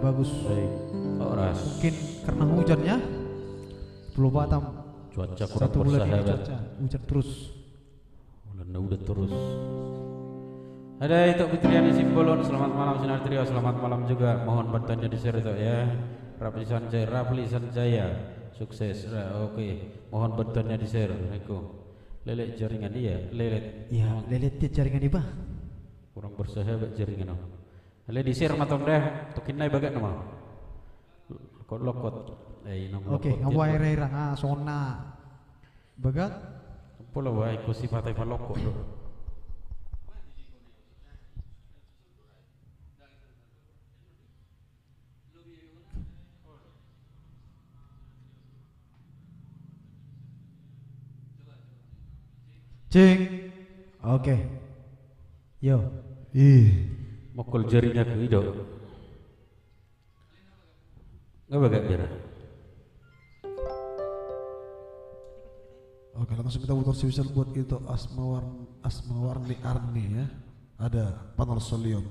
Bagus. Mungkin karena hujannya Pulau Batam cuaca kurang 1 bulan ini bersahabat. cuaca hujan terus. Udah terus. Ada itu Fitriani Simbolon, selamat malam Sinar Trio, selamat malam juga. Mohon bantuannya di share itu ya. Rafli Sanjaya, sukses. Oke, mohon bantuannya di share. Lelet jaringan dia, lelet. Ya, lelet jaringan iba. Kurang bersahabat jaringan. Lelet di share matong dah, tukin naik bagat nama. Lokot. Oke, ngawai rera sona. Bagat. Pola wae ko sifatay malokot. Cek. Oke. Yo. Mokol jarinya ke ido. Nggak bagat biar. Oke, langsung kita putar spesial buat itu Asma Warni Arni ya. Ada panel solium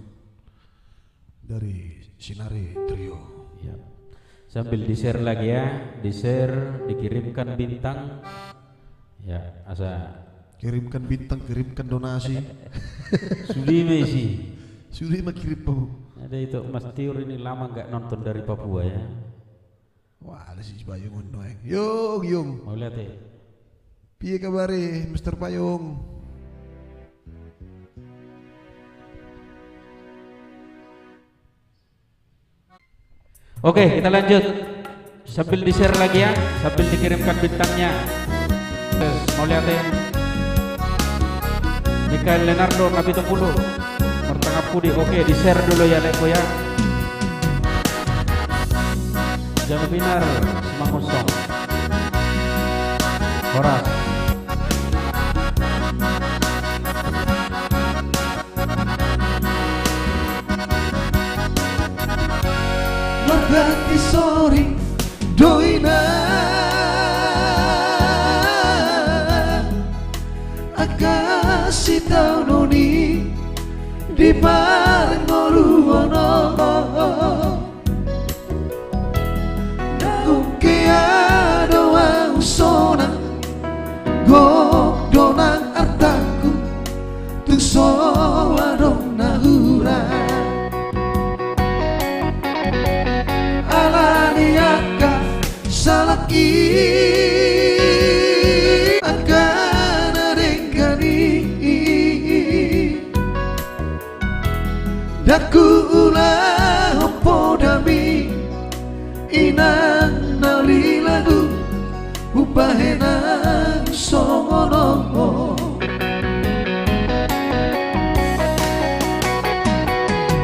dari Sinari Trio. Ya. Sambil di share lagi ya, di share, dikirimkan bintang. Ya, asa Kirimkan bintang, kirimkan donasi. Sudi Messi. Sudah mah kirim po. Ada itu Mas Tiur ini lama nggak nonton dari Papua ya. Wah, ada si Payung Undoeng. Yung. Mau lihat ya? Piye kabare, Mr. Payung? Oke, kita lanjut. Sambil di share lagi ya, sambil dikirimkan bintangnya. Mau lihat ya? Mikael Leonardo Kapito Pulu Pertengah Pudi. Oke, di share dulu ya Leko ya. Jangan binar Semangosong Horas. Magati sorry doina Agasi tau noni di Parngoluwono Nangke adoa usona Gok donang artaku Tung soa dong nahura Alaniaka salaki Akan adengkani Daku ulah opo dami Inang nali lagu Upahenang songono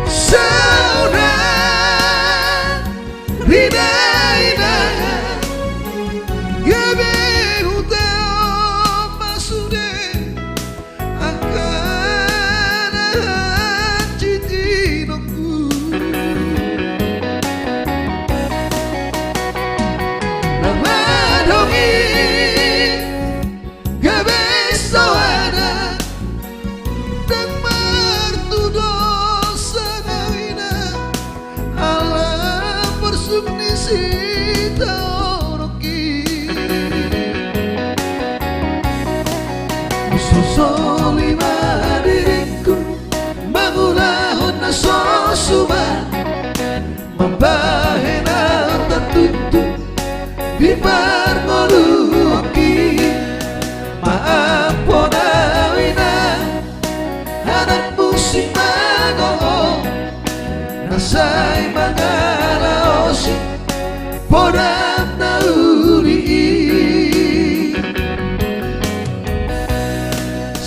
Sauna Rida Gabe utao masude Akana chitinoku Ramadongi Gabe soana Dan martudo sanawina Alam bersubnisi Solima diriku Mangulahon na sosuman Mambahena tertutup Di Parngoluwoki Maapon awina Anak musik mago Nasay mangalaosi Podam na uri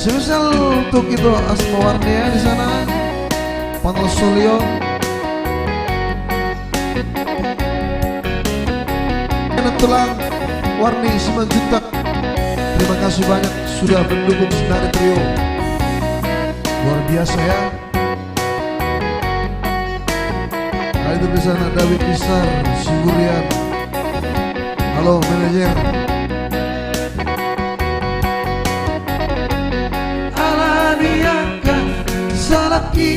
Spesial untuk itu Asma Warnia di sana, Panel Solio, Enak Tulang, Warni Simanjuntak. Terima kasih banyak sudah mendukung Sinari Trio, luar biasa ya. Kali itu di sana David Nisar, Siburian, Halo manajer. Alamiakan salaki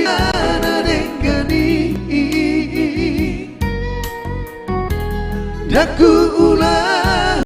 ana dengani daku